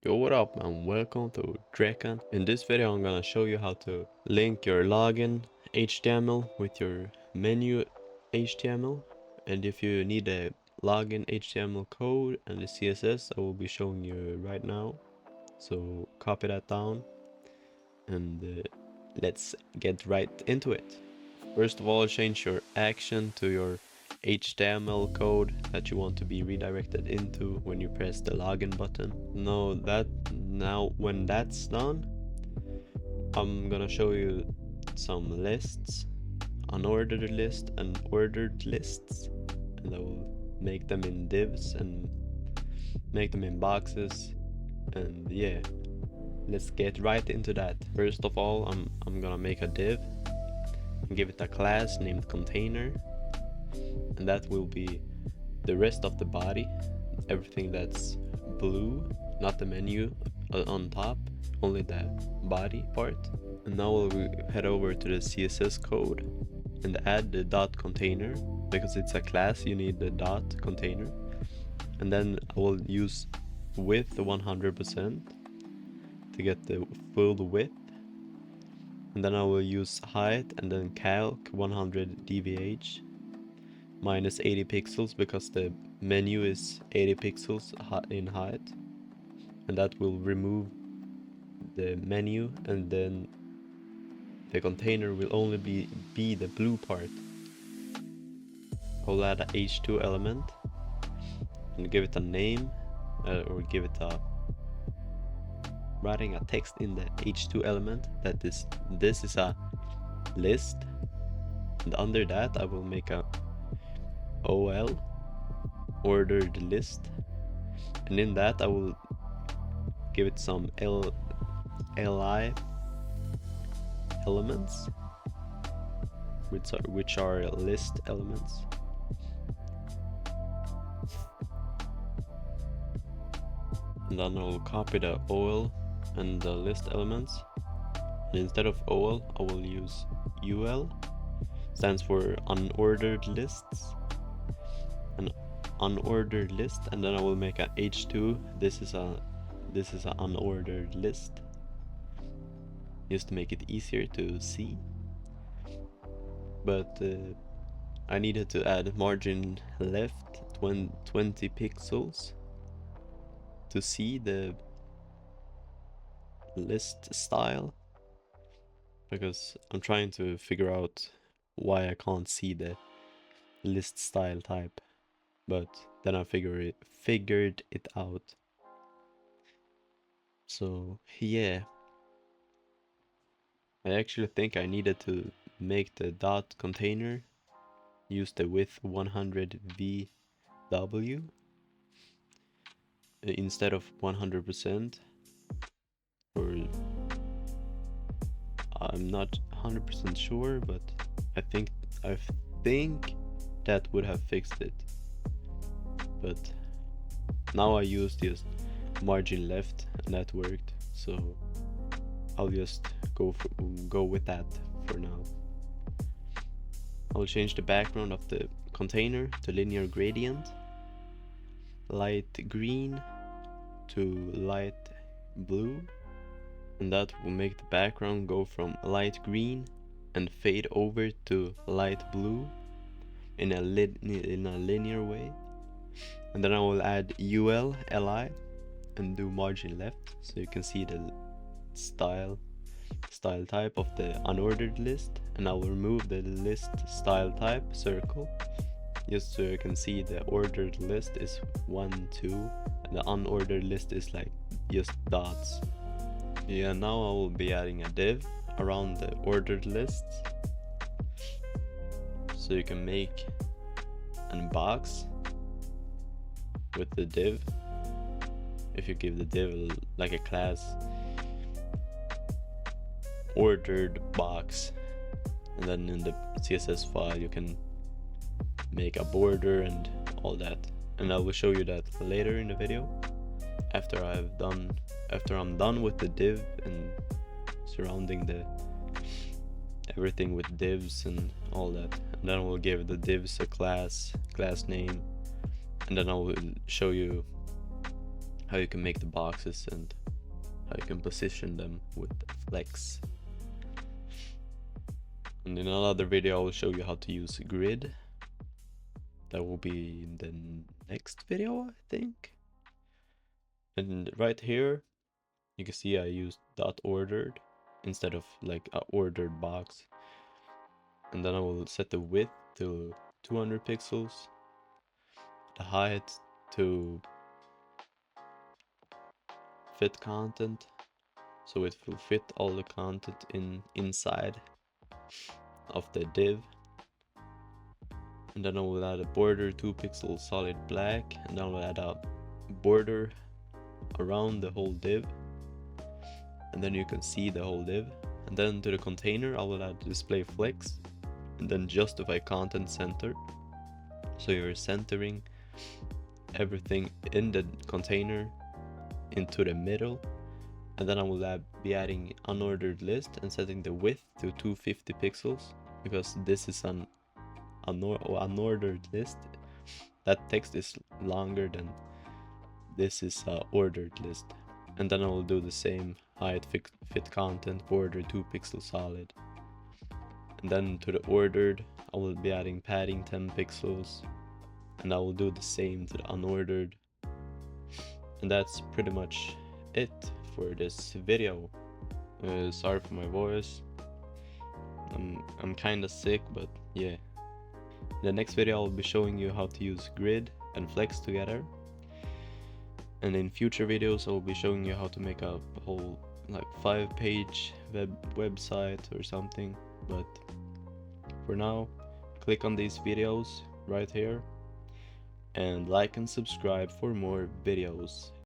Yo, what up and welcome to Dreccan. In this video I'm gonna show you how to link your login HTML with your menu HTML, and if you need a login HTML code and the CSS, I will be showing you right now. So copy that down and let's get right into it. First of all, change your action to your HTML code that you want to be redirected into when you press the login button. Now when that's done, I'm gonna show you some lists, unordered list and ordered lists, and I will make them in divs and make them in boxes, and yeah, let's get right into that. First of all, I'm gonna make a div and give it a class named container, and that will be the rest of the body, everything that's blue, not the menu on top, only the body part. And now we'll head over to the CSS code and add the dot container. Because it's a class, you need the dot container. And then I will use width 100% to get the full width. And then I will use height and then calc 100 dvh minus 80 pixels because the menu is 80 pixels in height, and that will remove the menu, and then the container will only be the blue part. I'll add a h2 element and give it a name, or give it a writing a text in the h2 element that this is a list, and under that I will make a ol ordered list, and in that I will give it some li elements, which are list elements. And then I'll copy the ol and the list elements, and instead of ol I will use ul, stands for unordered lists, an unordered list, and then I will make a h2. This is an unordered list, just to make it easier to see. But I needed to add margin left 20 pixels to see the list style, because I'm trying to figure out why I can't see the list style type, but then I figured it out. So yeah, I actually think I needed to make the dot container use the width 100 VW instead of 100%, or I'm not 100% sure, but I think that would have fixed it. But now I used just margin left and that worked, so I'll just go with that for now. I'll change the background of the container to linear gradient, light green to light blue, and that will make the background go from light green and fade over to light blue in a linear way. And then I will add ul li and do margin left, so you can see the style type of the unordered list, and I will remove the list style type circle, just so you can see the ordered list is 1, 2, and the unordered list is like just dots. Yeah, now I will be adding a div around the ordered lists, so you can make a box with the div if you give the div like a class ordered box, and then in the CSS file you can make a border and all that, and I will show you that later in the video after I'm done with the div and surrounding the everything with divs and all that. And then I will give the divs a class name, and then I will show you how you can make the boxes and how you can position them with flex. And in another video I will show you how to use grid. That will be in the next video, I think. And right here you can see I used dot ordered instead of like a ordered box. And then I will set the width to 200 pixels, the height to fit content, so it will fit all the content inside of the div. And then I will add a border 2 pixels solid black, and then I will add a border around the whole div, and then you can see the whole div. And then to the container I will add display flex, and then justify content center, so you're centering everything in the container into the middle. And then I will be adding unordered list and setting the width to 250 pixels, because this is an unordered list. That text is longer than this is a ordered list. And then I will do the same height, fit content, border 2 pixels solid. And then to the ordered I will be adding padding 10 pixels, and I will do the same to the unordered. And that's pretty much it for this video. Sorry for my voice, I'm kinda sick, but yeah. In the next video I'll be showing you how to use grid and flex together, and in future videos I'll be showing you how to make a whole like 5-page website or something. But for now, click on these videos right here and like and subscribe for more videos.